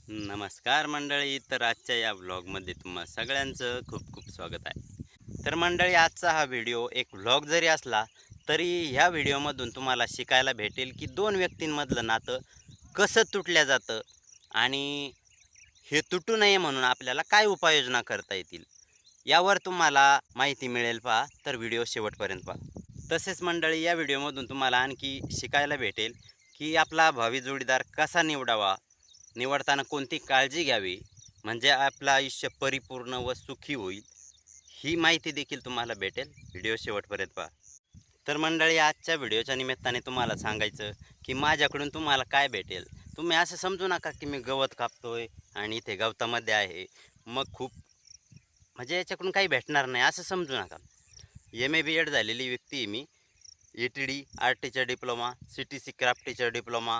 नमस्कार मंडळी. तर आजच्या या व्लॉगमध्ये तुम्हा सगळ्यांचं खूप खूप स्वागत आहे. तर मंडळी, आजचा हा व्हिडिओ एक व्लॉग जरी असला तरी ह्या व्हिडिओमधून तुम्हाला शिकायला भेटेल की दोन व्यक्तींमधलं नातं कसं तुटल्या जातं आणि हे तुटू नये म्हणून आपल्याला काय उपाययोजना करता येतील यावर तुम्हाला माहिती मिळेल. पहा, तर व्हिडिओ शेवटपर्यंत पहा. तसेच मंडळी, या व्हिडिओमधून तुम्हाला आणखी शिकायला भेटेल की आपला भावी जोडीदार कसा निवडावा, निवडताना कोणती काळजी घ्यावी म्हणजे आपलं आयुष्य परिपूर्ण व सुखी होईल, ही माहिती देखील तुम्हाला भेटेल. व्हिडिओ शेवटपर्यंत पहा. तर मंडळी, आजच्या व्हिडिओच्या निमित्ताने तुम्हाला सांगायचं की माझ्याकडून तुम्हाला काय भेटेल. तुम्ही असं समजू नका की मी गवत कापतोय आणि इथे गवतामध्ये आहे, मग खूप म्हणजे याच्याकडून काही भेटणार नाही असं समजू नका. MA BEd झालेली व्यक्ती आहे मी. ETD, art teacher diploma, CTC craft teacher diploma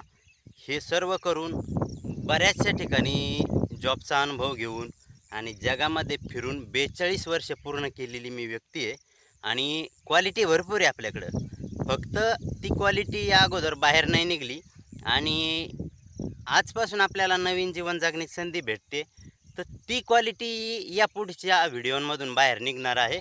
हे सर्व करून बऱ्याचशा ठिकाणी जॉबचा अनुभव घेऊन आणि जगामध्ये फिरून 42 वर्ष पूर्ण केलेली मी व्यक्ती आहे. आणि क्वालिटी भरपूर आहे आपल्याकडं. फक्त ती क्वालिटी या अगोदर बाहेर नाही निघाली आणि आजपासून आपल्याला नवीन जीवन जगण्याची संधी भेटते. तर ती क्वालिटी या पुढच्या व्हिडिओमधून बाहेर निघणार आहे.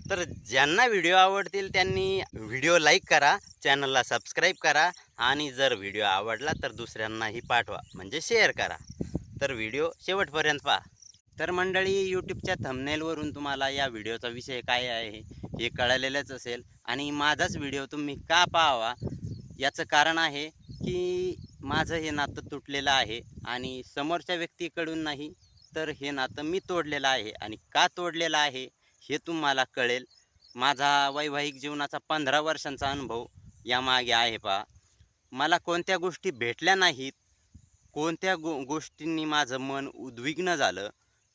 तर ज्यांना व्हिडिओ आवडतील त्यांनी व्हिडिओ लाईक करा, चॅनलला सबस्क्राईब करा आणि जर व्हिडिओ आवडला तर दुसऱ्यांनाही पाठवा म्हणजे शेअर करा. तर व्हिडिओ शेवटपर्यंत पहा. तर मंडळी, यूट्यूबच्या थंबनेलवरून तुम्हाला या व्हिडिओचा विषय काय आहे हे कळलेलंच असेल. आणि माझाच व्हिडिओ तुम्ही का पाहावा याचं कारण आहे की माझं हे नातं तुटलेलं आहे आणि समोरच्या व्यक्तीकडून नाही, तर हे नातं मी तोडलेलं आहे. आणि का तोडलेलं आहे हे तुम्हाला कळेल. माझा वैवाहिक जीवनाचा 15 वर्षांचा अनुभव यामागे आहे. पहा, मला कोणत्या गोष्टी भेटल्या नाहीत, कोणत्या गोष्टींनी माझं मन उद्विग्न झालं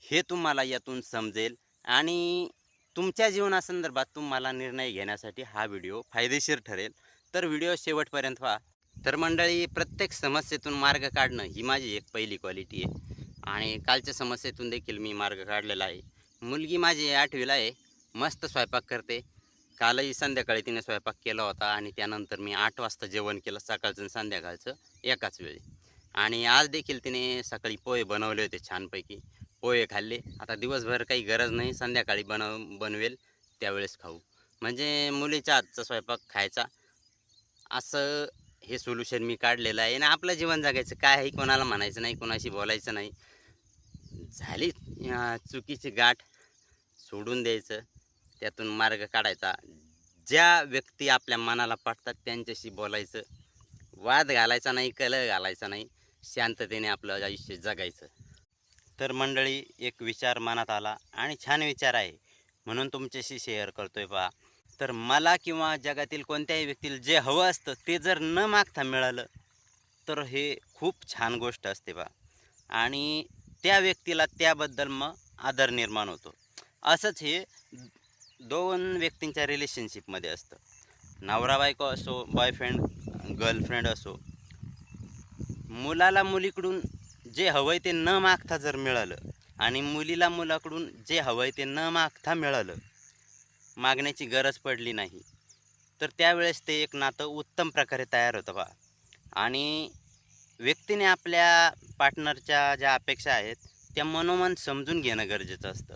हे तुम्हाला यातून समजेल. आणि तुमच्या जीवनासंदर्भात तुम्हाला निर्णय घेण्यासाठी हा व्हिडिओ फायदेशीर ठरेल. तर व्हिडिओ शेवटपर्यंत पहा. तर मंडळी, प्रत्येक समस्येतून मार्ग काढणं ही माझी एक पहिली क्वालिटी आहे आणि कालच्या समस्येतून देखील मी मार्ग काढलेला आहे. मुलगी माझी 8वीला आहे, मस्त स्वयंपाक करते. कालही संध्याकाळी तिने स्वयंपाक केला होता आणि त्यानंतर मी 8 वाजता जेवण केलं, सकाळचं आणि संध्याकाळचं एकाच वेळी. आणि आज देखील तिने सकाळी पोहे बनवले होते छानपैकी. पोहे खाल्ले. आता दिवसभर काही गरज नाही, संध्याकाळी बनवेल त्यावेळेस खाऊ. म्हणजे मुलीच्या हातचा स्वयंपाक खायचा, असं हे सोल्युशन मी काढलेलं आहे. आणि आपलं जीवन जगायचं काय आहे, कोणाला म्हणायचं नाही, कोणाशी बोलायचं नाही. झाली चुकीची गाठ सोडून द्यायचं, त्यातून मार्ग काढायचा. ज्या व्यक्ती आपल्या मनाला पटतात त्यांच्याशी बोलायचं, वाद घालायचा नाही, कलह घालायचा नाही, शांततेने आपलं आयुष्य जगायचं. तर मंडळी, एक विचार मनात आला आणि छान विचार आहे म्हणून तुमच्याशी शेअर करतोय. पहा, तर मला किंवा जगातील कोणत्याही व्यक्तीला जे हवं असतं ते जर न मागता मिळालं तर हे खूप छान गोष्ट असते. पहा, आणि त्या व्यक्तीला त्याबद्दल मग आदर निर्माण होतो. असंच हे दोन व्यक्तींच्या रिलेशनशिपमध्ये असतं. नवरा बायको असो, बॉयफ्रेंड गर्लफ्रेंड असो, मुलाला मुलीकडून जे हवंय ते न मागता जर मिळालं आणि मुलीला मुलाकडून जे हवंय ते न मागता मिळालं, मागण्याची गरज पडली नाही, तर त्यावेळेस ते एक नातं उत्तम प्रकारे तयार होतं. पहा, आणि व्यक्तीने आपल्या पार्टनरच्या ज्या अपेक्षा आहेत त्या मनोमन समजून घेणं गरजेचं असतं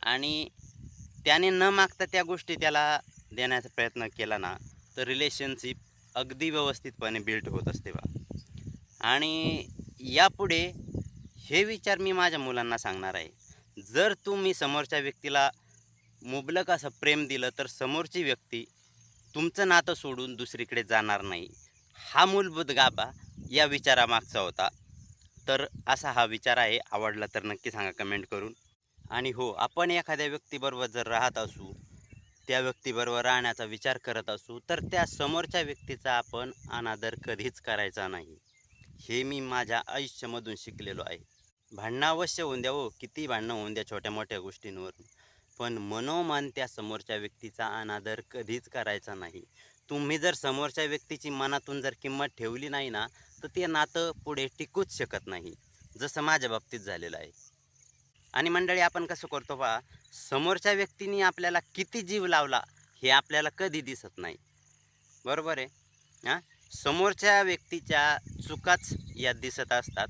आणि त्याने न मागता त्या गोष्टी त्याला देण्याचा प्रयत्न केला ना, तर रिलेशनशिप अगदी व्यवस्थितपणे बिल्ड होत असते. बा, आणि यापुढे हे विचार मी माझ्या मुलांना सांगणार आहे. जर तुम्ही समोरच्या व्यक्तीला मुबलक असं प्रेम दिलं तर समोरची व्यक्ती तुमचं नातं सोडून दुसरीकडे जाणार नाही. हा मूलभूत गाभा या विचारामागचा होता. तर असा हा विचार आहे. आवडला तर नक्की सांगा कमेंट करून. आणि हो, आपण एखाद्या व्यक्तीबरोबर जर राहत असू, त्या व्यक्तीबरोबर राहण्याचा विचार करत असू, तर त्या समोरच्या व्यक्तीचा आपण अनादर कधीच करायचा नाही. हे मी माझ्या आयुष्यामधून शिकलेलो आहे. भांडणं अवश्य होऊन द्या, हो, किती भांडणं होऊन द्या छोट्या मोठ्या गोष्टींवरून, पण मनोमन त्या समोरच्या व्यक्तीचा अनादर कधीच करायचा नाही. तुम्ही जर समोरच्या व्यक्तीची मनातून जर किंमत ठेवली नाही ना, तर ते नातं पुढे टिकूच शकत नाही, जसं माझ्या बाबतीत झालेलं आहे. आणि मंडळी, आपण कसं करतो पहा, समोरच्या व्यक्तीने आपल्याला किती जीव लावला हे आपल्याला कधी दिसत नाही. बरोबर आहे. हां, समोरच्या व्यक्तीच्या चुकाच यात दिसत असतात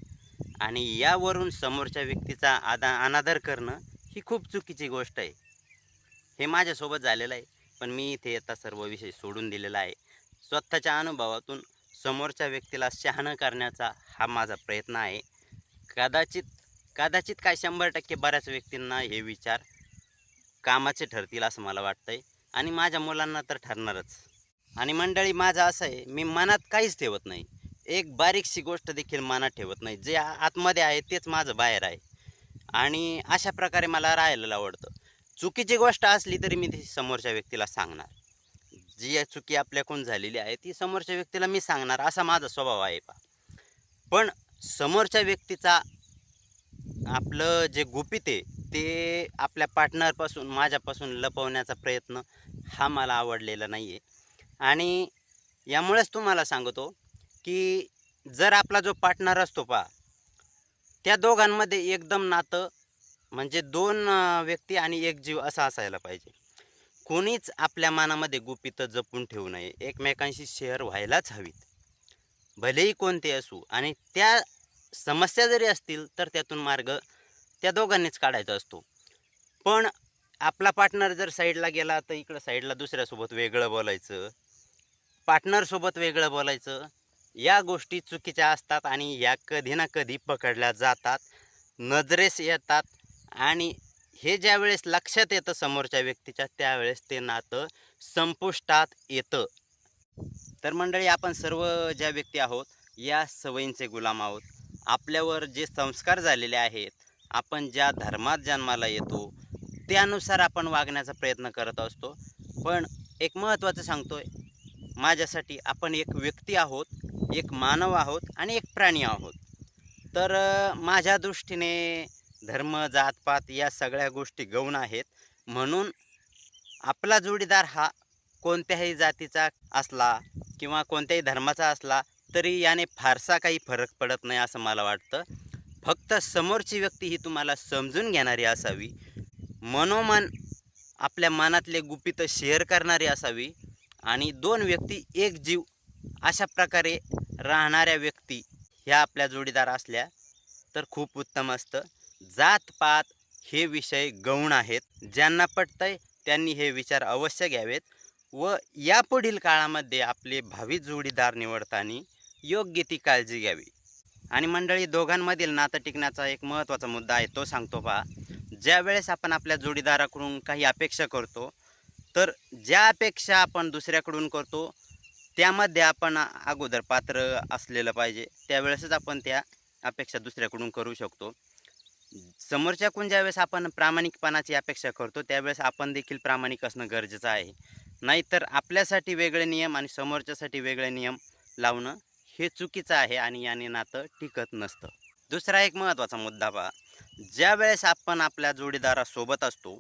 आणि यावरून समोरच्या व्यक्तीचा अनादर करणं ही खूप चुकीची गोष्ट आहे. हे माझ्यासोबत झालेलं आहे, पण मी इथे आता सर्व विषय सोडून दिलेला आहे. स्वतःच्या अनुभवातून समोरच्या व्यक्तीला शहाणं करण्याचा हा माझा प्रयत्न आहे. कदाचित कदाचित काय 100% बऱ्याच व्यक्तींना हे विचार कामाचे ठरतील असं मला वाटतंय आणि माझ्या मुलांना तर ठरणारच. आणि मंडळी, माझं असं आहे, मी मनात काहीच ठेवत नाही. एक बारीकशी गोष्ट देखील मनात ठेवत नाही. जे आतमध्ये आहे तेच माझं बाहेर आहे आणि अशा प्रकारे मला राहायला आवडतं. चुकीची गोष्ट असली तरी मी ती समोरच्या व्यक्तीला सांगणार. जी चुकी आपल्याकडून झालेली आहे ती समोरच्या व्यक्तीला मी सांगणार, असा माझा स्वभाव आहे पहा. पण समोरच्या व्यक्तीचा आपलं जे गुपित आहे ते आपल्या पार्टनरपासून, माझ्यापासून लपवण्याचा प्रयत्न हा मला आवडलेला नाही आहे. आणि यामुळेच तुम्हाला सांगतो की जर आपला जो पार्टनर असतो पहा, त्या दोघांमध्ये एकदम नातं म्हणजे 2 व्यक्ती आणि एक जीव असं असायला पाहिजे. कोणीच आपल्या मनामध्ये गुपितं जपून ठेवू नये. एकमेकांशी शेअर व्हायलाच हवीत. भलेही कोणते असू, आणि त्या समस्या जरी असतील तर त्यातून मार्ग त्या दोघांनीच काढायचा असतो. पण आपला पार्टनर जर साईडला गेला तर इकडं साईडला दुसऱ्यासोबत वेगळं बोलायचं, पार्टनरसोबत वेगळं बोलायचं. या गोष्टी चुकीच्या असतात आणि या कधी ना कधी पकडल्या जातात, नजरेस येतात आणि हे ज्यावेळेस लक्षात येतं समोरच्या व्यक्तीच्या, त्यावेळेस ते नातं संपुष्टात येतं. तर मंडळी, आपण सर्व ज्या व्यक्ती आहोत या सवयींचे गुलाम आहोत. आपल्यावर जे संस्कार झालेले आहेत, आपण ज्या धर्मात जन्माला येतो त्यानुसार आपण वागण्याचा प्रयत्न करत असतो. पण एक महत्त्वाचं सांगतोय, माझ्यासाठी आपण एक व्यक्ती आहोत, एक मानव आहोत आणि एक प्राणी आहोत. तर माझ्या दृष्टीने धर्म, जातपात या सगळ्या गोष्टी गौण आहेत. म्हणून आपला जोडीदार हा कोणत्याही जातीचा असला किंवा कोणत्याही धर्माचा असला तरी याने फारसा काही फरक पडत नाही असं मला वाटतं. फक्त समोरची व्यक्ती ही तुम्हाला समजून घेणारी असावी, मनोमन आपल्या मनातले गुपितं शेअर करणारी असावी आणि 2 व्यक्ती एक जीव अशा प्रकारे राहणाऱ्या व्यक्ती ह्या आपल्या जोडीदार असल्या तर खूप उत्तम असतं. जातपात हे विषय गौण आहेत. ज्यांना पटतंय त्यांनी हे विचार अवश्य घ्यावेत व यापुढील काळामध्ये आपले भावी जोडीदार निवडताना योग्य ती काळजी घ्यावी. आणि मंडळी, दोघांमधील नातं टिकण्याचा एक महत्त्वाचा मुद्दा आहे, तो सांगतो पहा. ज्या वेळेस आपण आपल्या जोडीदाराकडून काही अपेक्षा करतो, तर ज्या अपेक्षा आपण दुसऱ्याकडून करतो त्यामध्ये आपण अगोदर पात्र असलेलं पाहिजे. त्यावेळेसच आपण त्या अपेक्षा दुसऱ्याकडून करू शकतो. समोरच्याकडून ज्यावेळेस आपण प्रामाणिकपणाची अपेक्षा करतो त्यावेळेस आपण देखील प्रामाणिक असणं गरजेचं आहे. नाहीतर आपल्यासाठी वेगळे नियम आणि समोरच्यासाठी वेगळे नियम लावणं हे चुकीचं आहे आणि याने नातं टिकत नसतं. दुसरा एक महत्त्वाचा मुद्दा पहा, ज्यावेळेस आपण आपल्या जोडीदारासोबत असतो,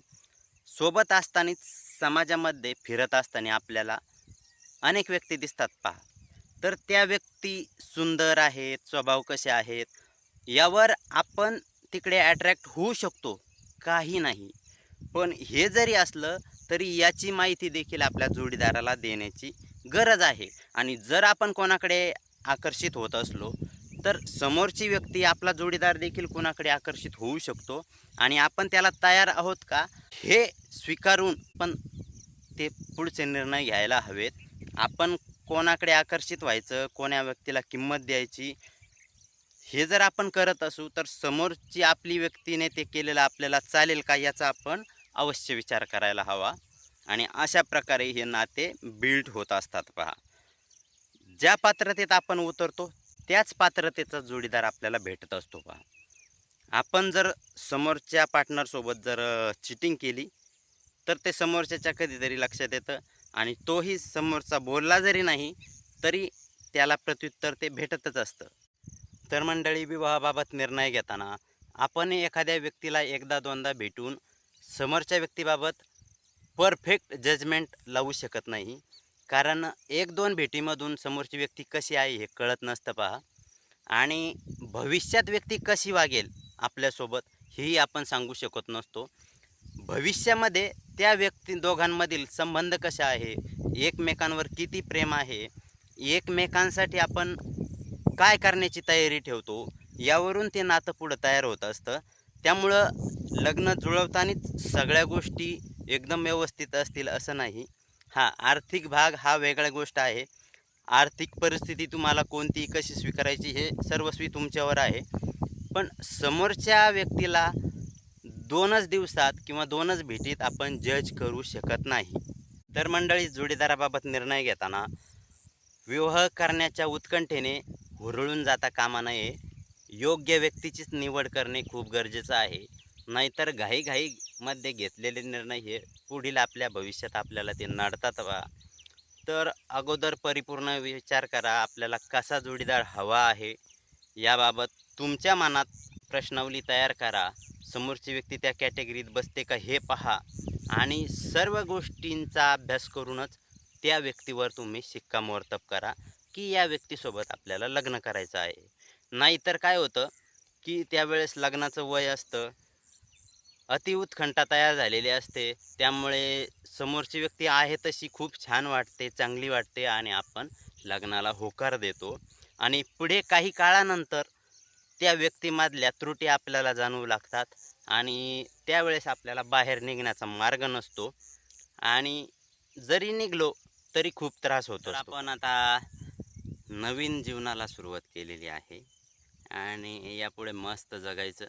सोबत असताना समाजामध्ये फिरत असताना आपल्याला अनेक व्यक्ती दिसतात पहा. तर त्या व्यक्ती सुंदर आहेत, स्वभाव कसे आहेत यावर आपण तिकडे अट्रॅक्ट होऊ शकतो, काही नाही. पण हे जरी असलं तरी याची माहिती देखील आपल्या जोडीदाराला देण्याची गरज आहे. आणि जर आपण कोणाकडे आकर्षित होत असलो तर समोरची व्यक्ती, आपला जोडीदार देखील कोणाकडे आकर्षित होऊ शकतो आणि आपण त्याला तयार आहोत का हे स्वीकारून पण ते पुढचे निर्णय घ्यायला हवेत. आपण कोणाकडे आकर्षित व्हायचं, कोण्या व्यक्तीला किंमत द्यायची, हे जर आपण करत असू तर समोरची आपली व्यक्तीने ते केलेलं आपल्याला चालेल का याचा आपण अवश्य विचार करायला हवा. आणि अशा प्रकारे हे नाते बिल्ड होत असतात पहा. ज्या पात्रतेत आपण उतरतो त्याच पात्रतेचा जोडीदार आपल्याला भेटत असतो पहा. आपण जर समोरच्या पार्टनरसोबत जर चिटिंग केली तर ते समोरच्याच्या कधीतरी लक्षात येतं आणि तोही समोरचा बोलला जरी नाही तरी त्याला प्रत्युत्तर ते भेटतच असतं. तर मंडळी, विवाहाबाबत निर्णय घेताना आपण एखाद्या व्यक्तीला एकदा दोनदा भेटून समोरच्या व्यक्तीबाबत परफेक्ट जजमेंट लावू शकत नाही. कारण 1-2 भेटीमधून समोरची व्यक्ती कशी आहे हे कळत नसतं पहा. आणि भविष्यात व्यक्ती कशी वागेल आपल्यासोबत हेही आपण सांगू शकत नसतो. भविष्यामध्ये त्या दोघांमधील संबंध कसा आहे, एकमेकांवर किती प्रेम आहे, एकमेकांसाठी आपण काय करण्याची तयारी ठेवतो, यावरून ते नातं पुढं तयार होत असतं. त्यामुळं लग्न जुळवतानाच सगळ्या गोष्टी एकदम व्यवस्थित असतील असं नाही. हां, आर्थिक भाग हा वेगळा गोष्ट आहे. आर्थिक परिस्थिती तुम्हाला कोणती कशी स्वीकारायची हे सर्वस्वी तुमच्यावर आहे. पण समोरच्या व्यक्तीला 2च दिवसात किंवा 2च भेटीत आपण जज करू शकत नाही. तर मंडळी, जोडीदाराबाबत निर्णय घेताना विवाह करण्याच्या उत्कंठेने हुरळून जाता कामा नये. योग्य व्यक्तीचीच निवड करणे खूप गरजेचं आहे. नाहीतर घाईघाईमध्ये घेतलेले निर्णय हे पुढील आपल्या भविष्यात आपल्याला ते नडतात बा. तर अगोदर परिपूर्ण विचार करा, आपल्याला कसा जोडीदार हवा आहे याबाबत तुमच्या मनात प्रश्नावली तयार करा. समोरची व्यक्ती त्या कॅटेगरीत बसते का हे पहा आणि सर्व गोष्टींचा अभ्यास करूनच त्या व्यक्तीवर तुम्ही शिक्कामोर्तब करा की या व्यक्तीसोबत आपल्याला लग्न करायचं आहे. नाहीतर काय होतं की त्यावेळेस लग्नाचं वय असतं, अतिउत्कंठा तयार झालेली असते. त्यामुळे समोरची व्यक्ती आहे तशी खूप छान वाटते, चांगली वाटते आणि आपण लग्नाला होकार देतो आणि पुढे काही काळानंतर त्या व्यक्तीमधल्या त्रुटी आपल्याला जाणवू लागतात आणि त्यावेळेस आपल्याला बाहेर निघण्याचा मार्ग नसतो आणि जरी निघलो तरी खूप त्रास होतो. आपण आता नवीन जीवनाला सुरुवात केलेली आहे आणि यापुढे मस्त जगायचं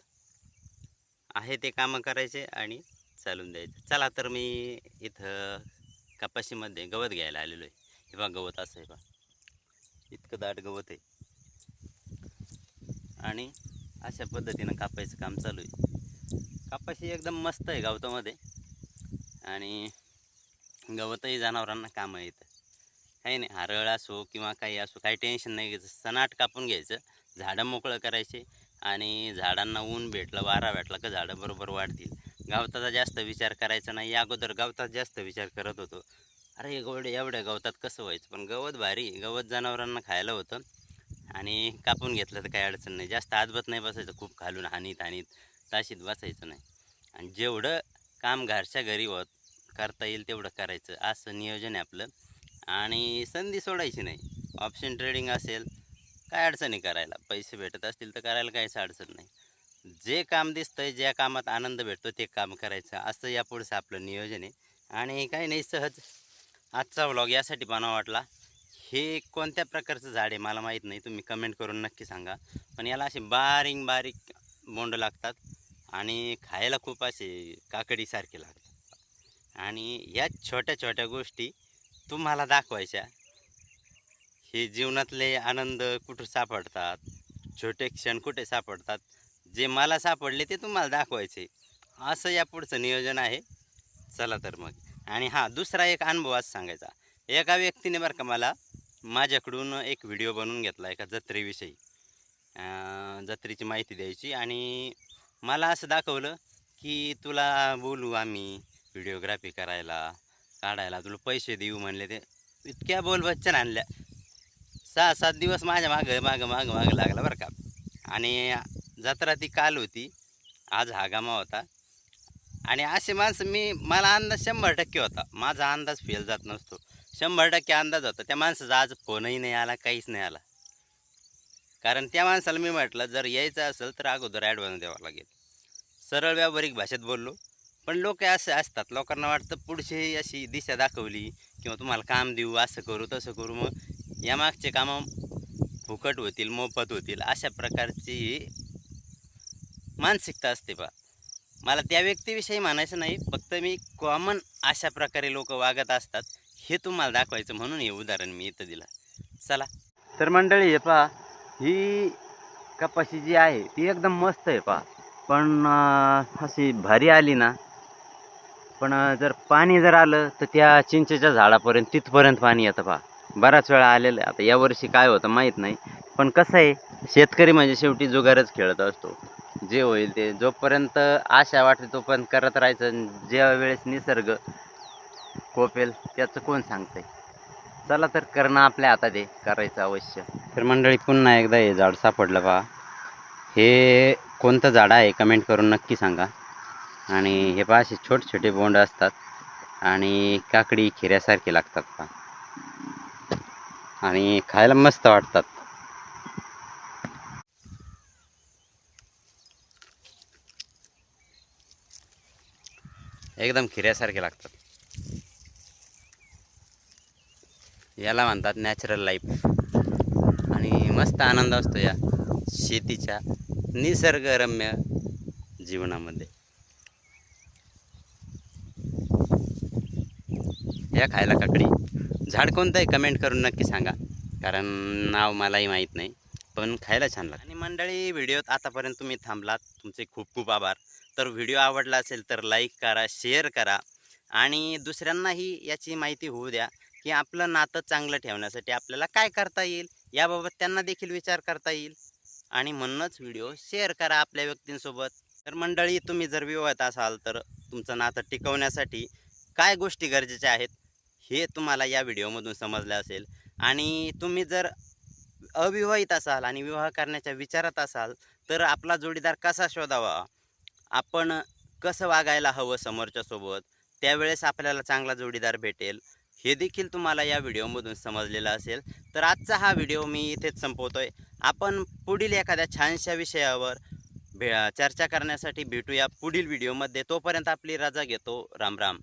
आहे, ते कामं करायचे आणि चालून द्यायचं. चला तर मी इथं कपाशीमध्ये गवत घ्यायला आलेलो आहे. हे बघा गवत असं आहे, बघा इतकं दाट गवत आहे आणि अशा पद्धतीनं कापायचं काम चालू आहे. कपाशी एकदम मस्त आहे गवतामध्ये आणि गवतही जनावरांना कामं येतं. काही नाही, हरळ असो किंवा काही असो, काही टेन्शन नाही घ्यायचं. सनाट कापून घ्यायचं, झाडं मोकळं करायचे आणि झाडांना ऊन भेटलं, वारा भेटला का झाडं बरोबर वाढतील. गवताचा जास्त विचार करायचा नाही. अगोदर गवतात जास्त विचार करत होतो, अरे एवढ्या गवतात कसं व्हायचं, पण गवत भारी, गवत जनावरांना खायला होतं आणि कापून घेतलं तर काही अडचण नाही. जास्त आजबत नाही बसायचं, खूप खालून हानीत ताशीत बसायचं नाही आणि जेवढं काम घरच्या घरी करता येईल तेवढं करायचं, असं नियोजन आहे आपलं. आणि संधी सोडायची नाही. ऑप्शन ट्रेडिंग असेल, काय अडचणी करायला, पैसे भेटत असतील तर करायला काहीच अडचण नाही. जे काम दिसतंय, ज्या कामात आनंद भेटतो ते काम करायचं, असं यापुढचं आपलं नियोजन आहे. आणि काही नाही, सहज आजचा व्लॉग यासाठी बनावा वाटला. हे कोणत्या प्रकारचं झाड आहे मला माहीत नाही, तुम्ही कमेंट करून नक्की सांगा. पण याला असे बारीक बारीक बोंड लागतात आणि खायला खूप असे काकडीसारखे लागतात आणि या छोट्या छोट्या गोष्टी तुम्हाला दाखवायच्या. हे जीवनातले आनंद कुठं सापडतात, छोटे क्षण कुठे सापडतात, जे मला सापडले ते तुम्हाला दाखवायचे, असं या पुढचं नियोजन आहे. चला तर मग. आणि हां, दुसरा एक अनुभव आज सांगायचा. एका व्यक्तीने बरं का मला माझ्याकडून एक व्हिडिओ बनवून घेतला एका जत्रेविषयी. जत्रेची माहिती द्यायची आणि मला असं दाखवलं की तुला बोलू आम्ही व्हिडिओग्राफी करायला, काढायला, तुला पैसे देऊ म्हणले. ते इतक्या बोलबच्चन आणल्या. 6-7 दिवस माझ्या मागं लागला बरं का. आणि जत्रा ती काल होती, आज हागामा होता आणि असे माणसं मला अंदाज 100% होता. माझा अंदाज फेल जात नसतो. 100% अंदाज होता. त्या माणसाचा आज फोनही नाही आला, काहीच नाही आला. कारण त्या माणसाला मी म्हटलं, जर यायचं असेल तर अगोदर ॲडव्हान्स द्यावा लागेल. सरळ व्यावहारिक भाषेत बोललो. पण लोक असे असतात, लोकांना वाटतं पुढची अशी दिशा दाखवली किंवा तुम्हाला काम देऊ, असं करू तसं करू, मग यामागचे कामं फुकट होतील, मोफत होतील, अशा प्रकारची मानसिकता असते बा. मला त्या व्यक्तीविषयी म्हणायचं नाही, फक्त मी कॉमन अशा प्रकारे लोक वागत असतात हे तुम्हाला दाखवायचं म्हणून हे उदाहरण मी इथं दिलं. चला तर मंडळी, हे पहा, ही कपाशी जी आहे ती एकदम मस्त आहे पहा. पण अशी भारी आली ना, पण जर पाणी जर आलं तर त्या चिंचेच्या झाडापर्यंत तिथपर्यंत पाणी येतं पहा. बराच वेळा आलेलं आहे. आता यावर्षी काय होतं माहीत नाही, पण कसं आहे, शेतकरी म्हणजे शेवटी जुगारच खेळत असतो. जे होईल ते, जोपर्यंत आशा वाटते तोपर्यंत करत राहायचं. ज्या वेळेस निसर्ग कोपेल त्याचं कोण सांगतंय. चला तर, करणं आपल्या हातात आहे, करायचं अवश्य. तर मंडळी, पुन्हा एकदा हे झाड सापडलं पहा. हे कोणतं झाड आहे कमेंट करून नक्की सांगा. आणि हे पहा, असे छोटे छोटे बोंड असतात आणि काकडी खिऱ्यासारखे लागतात पहा आणि खायला मस्त वाटतात. एकदम खिऱ्यासारखे लागतात. याला म्हणतात नॅचरल लाईफ. आणि मस्त आनंद असतो या शेतीच्या निसर्गरम्य जीवनामध्ये. या खायला काकडी. झाड कोणतं आहे कमेंट करून नक्की सांगा, कारण नाव मलाही माहीत नाही, पण खायला छान लागतं. आणि मंडळी, व्हिडिओत आतापर्यंत तुम्ही थांबलात, तुमचे खूप खूप आभार. तर व्हिडिओ आवडला असेल तर लाईक करा, शेअर करा आणि दुसऱ्यांनाही याची माहिती होऊ द्या की आपलं नातं चांगलं ठेवण्यासाठी आपल्याला काय करता येईल, याबाबत त्यांना देखील विचार करता येईल. आणि म्हणूनच व्हिडिओ शेअर करा आपल्या व्यक्तींसोबत. तर मंडळी, तुम्ही जर विवाहित असाल तर तुमचं नातं टिकवण्यासाठी काय गोष्टी गरजेच्या आहेत हे तुम्हाला या व्हिडिओमधून समजलं असेल. आणि तुम्ही जर अविवाहित असाल आणि विवाह करण्याच्या विचारात असाल तर आपला जोडीदार कसा शोधावा, आपण कसं वागायला हवं समोरच्यासोबत, त्यावेळेस आपल्याला चांगला जोडीदार भेटेल, हे देखील तुम्हाला या व्हिडिओमधून समजलेलं असेल. तर आजचा हा व्हिडिओ मी इथेच संपवतोय. आपण पुढील एखाद्या छानशा विषयावर चर्चा करण्यासाठी भेटूया पुढील व्हिडिओमध्ये. तोपर्यंत आपली रजा घेतो. राम राम.